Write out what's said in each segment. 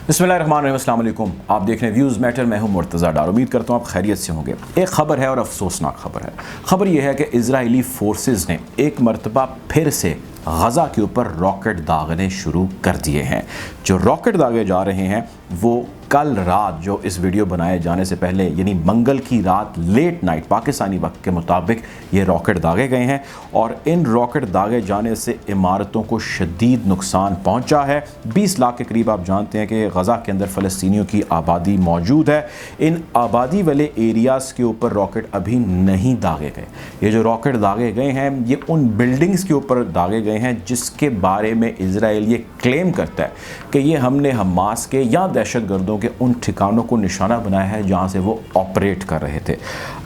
बिस्मिल्लाहिर्रहमानिर्रहीम, अस्सलाम वालेकुम। आप देख रहे हैं व्यूज़ मैटर। मैं हूं मुर्तज़ा डार। उम्मीद करता हूं आप खैरियत से होंगे। एक ख़बर है और अफसोसनाक ख़बर है। ख़बर यह है कि इजरायली फोर्सेस ने एक मरतबा फिर से गज़ा के ऊपर रॉकेट दागने शुरू कर दिए हैं। जो रॉकेट दागे जा रहे हैं वो कल रात, जो इस वीडियो बनाए जाने से पहले यानी मंगल की रात लेट नाइट पाकिस्तानी वक्त के मुताबिक ये रॉकेट दागे गए हैं और इन रॉकेट दागे जाने से इमारतों को शदीद नुकसान पहुंचा है। 20 लाख के करीब आप जानते हैं कि गज़ा के अंदर फ़लस्तीनियों की आबादी मौजूद है। इन आबादी वाले एरियाज़ के ऊपर रॉकेट अभी नहीं दागे गए। ये जो रॉकेट दागे गए हैं ये उन बिल्डिंग्स के ऊपर दागे गए हैं जिसके बारे में इजराइल ये क्लेम करता है कि ये हमने हमास के या दहशत गर्दों के उन ठिकानों को निशाना बनाया है जहां से वो ऑपरेट कर रहे थे।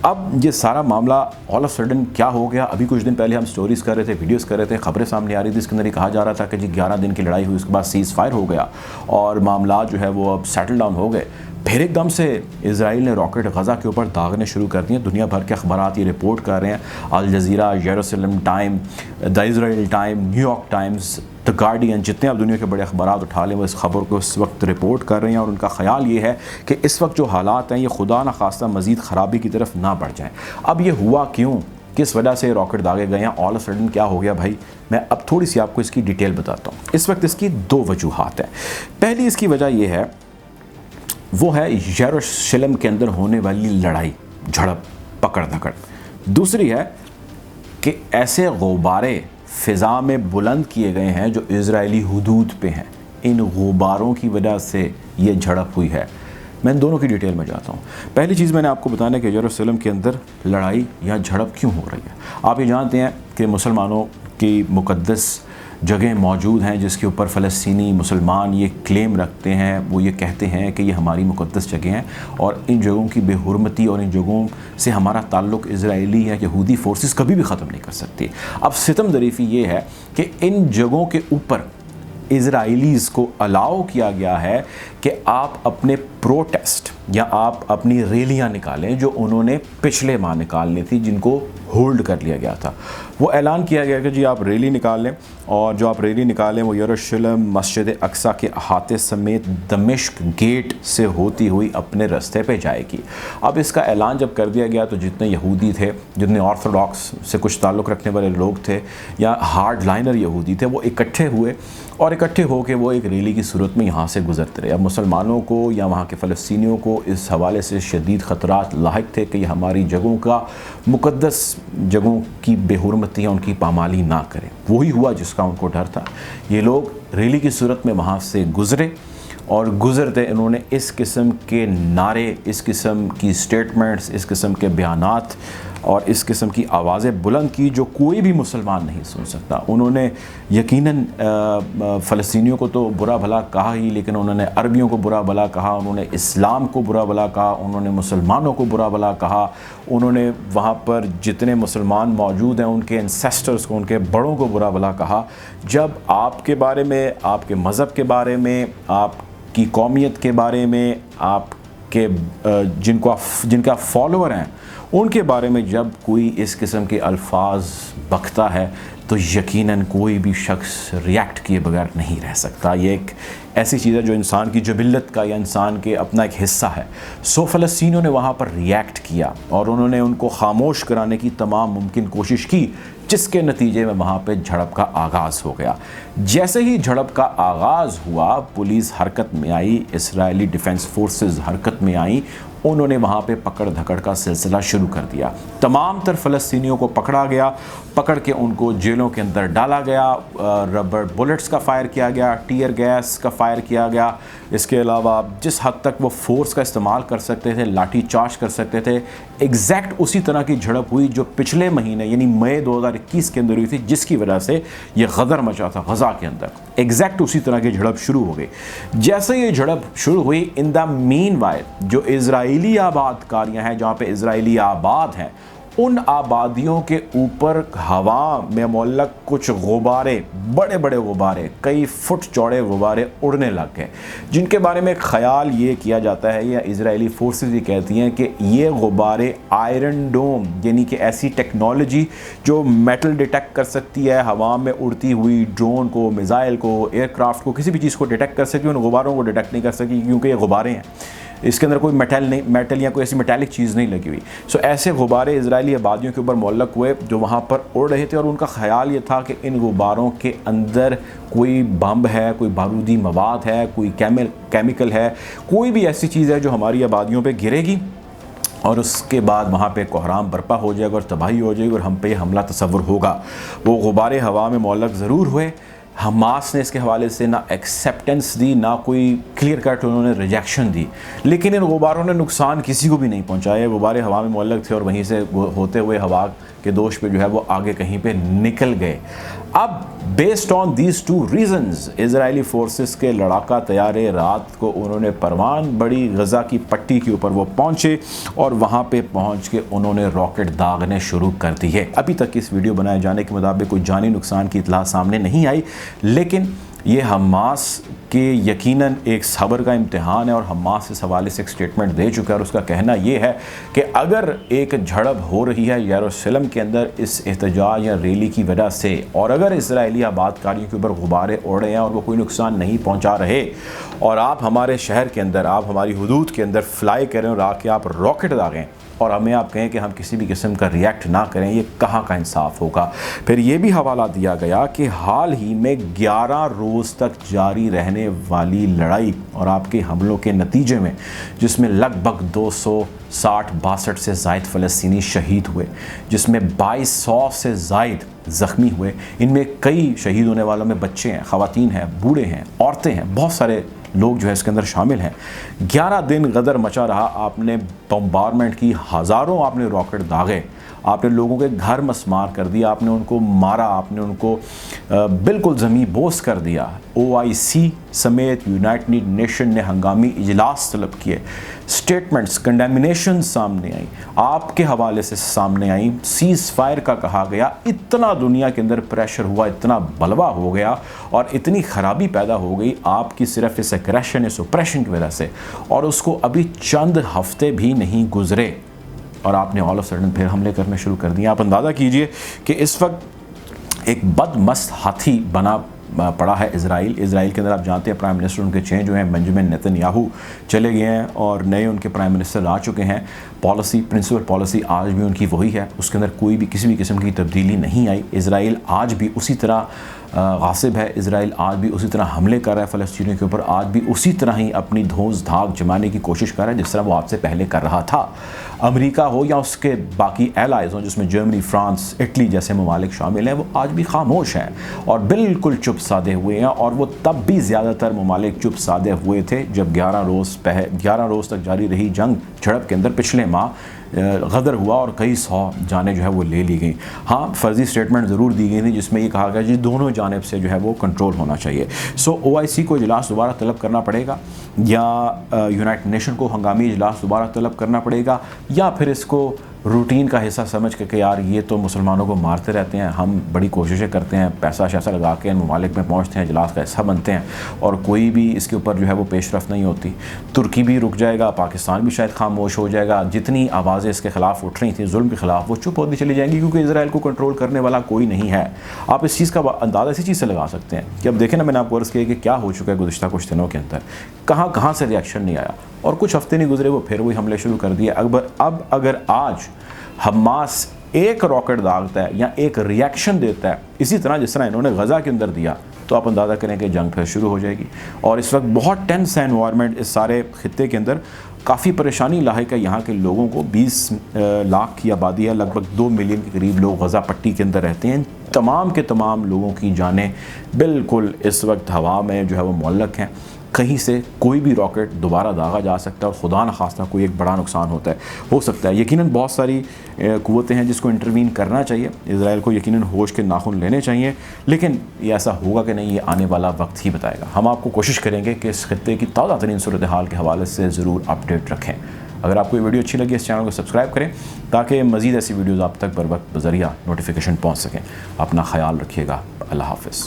अब ये सारा मामला ऑल ऑफ सडन क्या हो गया? अभी कुछ दिन पहले हम स्टोरीज़ कर रहे थे, वीडियोस कर रहे थे, खबरें सामने आ रही थी। इसके अंदर ये कहा जा रहा था कि जी 11 दिन की लड़ाई हुई, उसके बाद सीज़ फायर हो गया और मामला जो है वो अब सेटल डाउन हो गए। फिर एकदम से इजराइल ने रॉकेट गज़ा के ऊपर दागने शुरू कर दिए। दुनिया भर के अखबारात ये रिपोर्ट कर रहे हैं। Al Jazeera, Jerusalem Time, the Israel Time, New York Times, the Guardian, जितने आप दुनिया के बड़े अखबारात उठा लें वो इस खबर को इस वक्त रिपोर्ट कर रहे हैं और उनका ख्याल ये है कि इस वक्त जो हालात हैं ये खुदा न खास्ता मज़ीद ख़राबी की तरफ ना बढ़ जाएँ। अब ये हुआ क्यों, किस वजह से रॉकेट दागे गए हैं, ऑल ऑफ सडन क्या हो गया भाई? मैं अब थोड़ी सी आपको इसकी डिटेल बताता हूँ। इस वक्त इसकी दो वजूहात हैं। पहली इसकी वजह यह है वो है यरूशलेम के अंदर होने वाली लड़ाई, झड़प, पकड़ धकड़। दूसरी है कि ऐसे गुब्बारे फ़िज़ा में बुलंद किए गए हैं जो इजरायली हुदूद पे हैं। इन गुब्बारों की वजह से ये झड़प हुई है। मैं इन दोनों की डिटेल में जाता हूँ। पहली चीज़ मैंने आपको बताना है कि यरूशलेम के अंदर लड़ाई या झड़प क्यों हो रही है। आप ये जानते हैं कि मुसलमानों की मुक़द्दस जगह मौजूद हैं जिसके ऊपर फ़लस्तीनी मुसलमान ये क्लेम रखते हैं, वो ये कहते हैं कि ये हमारी मुक़द्दस जगह हैं और इन जगहों की बेहुरमती और इन जगहों से हमारा ताल्लुक़ इजरायली या यहूदी फोर्सेस कभी भी ख़त्म नहीं कर सकती। अब सितम ज़रीफ़ी ये है कि इन जगहों के ऊपर इजराइलीज़ को अलाउ किया गया है कि आप अपने प्रोटेस्ट या आप अपनी रैलियां निकालें जो उन्होंने पिछले माह निकालनी थी, जिनको होल्ड कर लिया गया था। वो ऐलान किया गया कि जी आप रैली निकाल लें और जो आप रैली निकालें वो यरूशलेम मस्जिद अक्सा के अहाते समेत दमिश्क गेट से होती हुई अपने रास्ते पे जाएगी। अब इसका ऐलान जब कर दिया गया तो जितने यहूदी थे, जितने ऑर्थोडॉक्स से कुछ ताल्लुक़ रखने वाले लोग थे या हार्ड लाइनर यहूदी थे, वो इकट्ठे हुए और इकट्ठे होकर वो एक रैली की सूरत में यहाँ से गुजरते रहे। अब मुसलमानों को या वहाँ के फ़लस्तीनियों को इस हवाले से शदीद ख़तरात लाहिक थे कि हमारी जगहों का, मुक़द्दस जगहों की बेहुरमती या उनकी पामाली ना करें। वही हुआ जिसका उनको डर था। ये लोग रैली की सूरत में वहाँ से गुज़रे और गुज़रते इन्होंने इस किस्म के नारे, इस किस्म की स्टेटमेंट्स, इस किस्म के बयानात और इस किस्म की आवाज़ें बुलंद की जो कोई भी मुसलमान नहीं सुन सकता। उन्होंने यकीनन फ़लस्तीनियों को तो बुरा भला कहा ही, लेकिन उन्होंने अरबियों को बुरा भला कहा, उन्होंने इस्लाम को बुरा भला कहा, उन्होंने मुसलमानों को बुरा भला कहा, उन्होंने वहाँ पर जितने मुसलमान मौजूद हैं उनके एंसेस्टर्स को, उनके बड़ों को बुरा भला कहा। जब आपके बारे में, आपके मज़हब के बारे में, आपकी कौमियत के बारे में, आपके जिनका फॉलोअर हैं उनके बारे में जब कोई इस किस्म के अल्फाज बकता है तो यकीनन कोई भी शख्स रिएक्ट किए बगैर नहीं रह सकता। ये एक ऐसी चीज़ है जो इंसान की जबिल्लत का या इंसान के अपना एक हिस्सा है। सो फ़लस्तीनियों ने वहाँ पर रिएक्ट किया और उन्होंने उनको खामोश कराने की तमाम मुमकिन कोशिश की, जिसके नतीजे में वहाँ पे झड़प का आगाज़ हो गया। जैसे ही झड़प का आगाज़ हुआ पुलिस हरकत में आई, इजरायली डिफेंस फोर्सेस हरकत में आई। उन्होंने वहाँ पे पकड़ धकड़ का सिलसिला शुरू कर दिया। तमाम तर फ़लस्तीनियों को पकड़ा गया, पकड़ के उनको जेलों के अंदर डाला गया, रबर बुलेट्स का फ़ायर किया गया, टीयर गैस का फ़ायर किया गया। इसके अलावा जिस हद तक वो फोर्स का इस्तेमाल कर सकते थे, लाठी चार्ज कर सकते थे, एग्जैक्ट उसी तरह की झड़प हुई जो पिछले महीने यानी मई 2021 के अंदर हुई थी, जिसकी वजह से ये गदर मचा था गज़ा के अंदर। एग्जैक्ट उसी तरह की झड़प शुरू हो गई। जैसे ये झड़प शुरू हुई, इन द मीन वाइल जो इजरायली आबादकारियाँ हैं, जहाँ पे इजरायली आबाद हैं, उन आबादियों के ऊपर हवा में मुअल्लक कुछ गुब्बारे, बड़े बड़े गुब्बारे, कई फुट चौड़े गुब्बारे उड़ने लग गए, जिनके बारे में ख्याल ये किया जाता है या इजरायली फोर्सेस ये कहती हैं कि ये गुब्बारे आयरन डोम, यानी कि ऐसी टेक्नोलॉजी जो मेटल डिटेक्ट कर सकती है, हवा में उड़ती हुई ड्रोन को, मिसाइल को, एयरक्राफ्ट को, किसी भी चीज़ को डिटेक्ट कर सकती है, उन गुब्बारों को डिटेक्ट नहीं कर सकी क्योंकि ये गुब्बारे हैं, इसके अंदर कोई मेटल या कोई ऐसी मेटालिक चीज़ नहीं लगी हुई। सो ऐसे गुब्बारे इजरायली आबादियों के ऊपर मुअल्लक हुए जो वहाँ पर उड़ रहे थे, और उनका ख्याल ये था कि इन गुब्बारों के अंदर कोई बम है, कोई बारूदी मवाद है, कोई केमिकल है, कोई भी ऐसी चीज़ है जो हमारी आबादियों पर गिरेगी और उसके बाद वहाँ पे कोहराम बर्पा हो जाएगा और तबाही हो जाएगी और हम पे हमला तसव्वुर होगा। वो गुब्बारे हवा में मुअल्लक ज़रूर हुए। हमास ने इसके हवाले से ना एक्सेप्टेंस दी, ना कोई क्लियर कट उन्होंने रिजेक्शन दी, लेकिन इन गुब्बारों ने नुकसान किसी को भी नहीं पहुंचाया। गुब्बारे हवा में मुअल्लक थे और वहीं से होते हुए हवा के दोष पे जो है वो आगे कहीं पे निकल गए। अब based on these two reasons Israeli forces के लड़ाका तैयारे रात को उन्होंने परवान बड़ी गज़ा की पट्टी के ऊपर वो पहुंचे और वहां पे पहुंच के उन्होंने रॉकेट दागने शुरू कर दी है। अभी तक इस वीडियो बनाए जाने के मुताबिक कोई जानी नुकसान की इतला सामने नहीं आई, लेकिन ये हमास के यकीनन एक सब्र का इम्तिहान है और हमास इस हवाले से एक स्टेटमेंट दे चुका है और उसका कहना ये है कि अगर एक झड़प हो रही है यरूशलेम के अंदर इस एहतजाज या रैली की वजह से, और अगर इसराइली आबादकारियों के ऊपर गुब्बारे उड़ रहे हैं और वो कोई नुकसान नहीं पहुंचा रहे, और आप हमारे शहर के अंदर, आप हमारी हुदूद के अंदर फ्लाई करें और आके आप रॉकेट दागें और हमें आप कहें कि हम किसी भी किस्म का रिएक्ट ना करें, ये कहाँ का इंसाफ होगा। फिर ये भी हवाला दिया गया कि हाल ही में 11 रोज़ तक जारी रहने वाली लड़ाई और आपके हमलों के नतीजे में, जिसमें लगभग 262 से ज़ायद फ़लस्तीनी शहीद हुए, जिसमें 2200 से ज़ायद ज़ख्मी हुए, इनमें कई शहीद होने वालों में बच्चे हैं, ख़वातीन हैं, बूढ़े हैं, औरतें हैं, बहुत सारे लोग जो है इसके अंदर शामिल हैं। 11 दिन गदर मचा रहा, आपने बम्बारमेंट की, हज़ारों आपने रॉकेट दागे, आपने लोगों के घर मस्मार कर दिया, आपने उनको मारा, आपने उनको बिल्कुल ज़मीं बोस कर दिया। OIC समेत यूनाइटेड नेशन ने हंगामी इजलास तलब किए, स्टेटमेंट्स, कंडेमिनेशन सामने आई, आपके हवाले से सामने आई, सीज़ फायर का कहा गया। इतना दुनिया के अंदर प्रेशर हुआ, इतना बलवा हो गया और इतनी ख़राबी पैदा हो गई आपकी सिर्फ इस एग्रेशन या सुप्रेशन की वजह से, और उसको अभी चंद हफ्ते भी नहीं गुजरे और आपने ऑल ऑफ सडन फिर हमले करने शुरू कर दिए। आप अंदाज़ा कीजिए कि इस वक्त एक बदमस्त हाथी बना पड़ा है इजराइल के अंदर। आप जानते हैं प्राइम मिनिस्टर उनके चेंज हुए हैं, बेंजामिन नेतन्याहू चले गए हैं और नए उनके प्राइम मिनिस्टर आ चुके हैं। प्रिंसिपल पॉलिसी आज भी उनकी वही है, उसके अंदर कोई भी किसी भी किस्म की तब्दीली नहीं आई। इजराइल आज भी उसी तरह गासिब है, इजराइल आज भी उसी तरह हमले कर रहा है फ़लस्तीनियों के ऊपर, आज भी उसी तरह ही अपनी धौंस धाक जमाने की कोशिश कर रहा है जिस तरह वो आपसे पहले कर रहा था। अमेरिका हो या उसके बाकी एलाइज़ हों, जिसमें जर्मनी, फ्रांस, इटली जैसे ममालिक शामिल हैं, वो आज भी खामोश हैं और बिल्कुल चुप साधे हुए हैं। और वो तब भी ज़्यादातर ममालिक चुप साधे हुए थे जब 11 रोज़ तक जारी रही जंग झड़प के अंदर पिछले माह गदर हुआ और कई 100 जानें जो है वो ले ली गई। हाँ, फर्जी स्टेटमेंट ज़रूर दी गई थी जिसमें ये कहा गया जी दोनों जानिब से जो है वो कंट्रोल होना चाहिए। सो OIC को इजलास दोबारा तलब करना पड़ेगा, या यूनाइटेड नेशन को हंगामी इजलास दोबारा तलब करना पड़ेगा, या फिर इसको रूटीन का हिस्सा समझ के कि यार ये तो मुसलमानों को मारते रहते हैं, हम बड़ी कोशिशें करते हैं, पैसा शैसा लगा के इन ममालिक में पहुँचते हैं, इजलास का हिस्सा बनते हैं और कोई भी इसके ऊपर जो है वो पेशरफ नहीं होती। तुर्की भी रुक जाएगा, पाकिस्तान भी शायद खामोश हो जाएगा, जितनी आवाज़ें इसके ख़िलाफ़ उठ रही थी जुल्म के ख़िलाफ़ वो चुप होती चली जाएंगी, क्योंकि इजराइल को कंट्रोल करने वाला कोई नहीं है। आप इस चीज़ का अंदाज़ा इसी चीज़ से लगा सकते हैं कि अब देखें ना, मैंने आपको अर्ज़ किया कि क्या हो चुका है गुज़िश्ता कुछ दिनों के अंदर, कहाँ से रिएक्शन नहीं आया और कुछ हफ्ते नहीं गुजरे वो फिर वही हमले शुरू कर दिए। अब अगर आज हमास एक रॉकेट दागता है या एक रिएक्शन देता है इसी तरह जिस तरह इन्होंने गज़ा के अंदर दिया, तो आप अंदाज़ा करें कि जंग फिर शुरू हो जाएगी। और इस वक्त बहुत टेंस है एनवायरनमेंट इस सारे खित्ते के अंदर, काफ़ी परेशानी लाहिक है यहाँ के लोगों को। 20 लाख की आबादी है, लगभग 2 मिलियन के करीब लोग गज़ा पट्टी के अंदर रहते हैं। तमाम के तमाम लोगों की जानें बिल्कुल इस वक्त हवा में जो है वो मुअल्लक हैं। कहीं से कोई भी रॉकेट दोबारा दागा जा सकता है और खुदा न खास्ता कोई एक बड़ा नुकसान हो सकता है। यकीनन बहुत सारी क़ुव्वतें हैं जिसको इंटरवीन करना चाहिए, इजराइल को यकीनन होश के नाखून लेने चाहिए, लेकिन ये ऐसा होगा कि नहीं ये आने वाला वक्त ही बताएगा। हम आपको कोशिश करेंगे कि इस खित्ते की ताज़ा तरीन सूरत हाल के हवाले से ज़रूर अपडेट रखें। अगर आपको ये वीडियो अच्छी लगी इस चैनल को सब्सक्राइब करें ताकि मज़ीद ऐसी वीडियोज़ आप तक बर वक्त बज़रिया नोटिफिकेशन पहुँच सकें। अपना ख्याल रखिएगा। अल्लाह हाफ़िज़।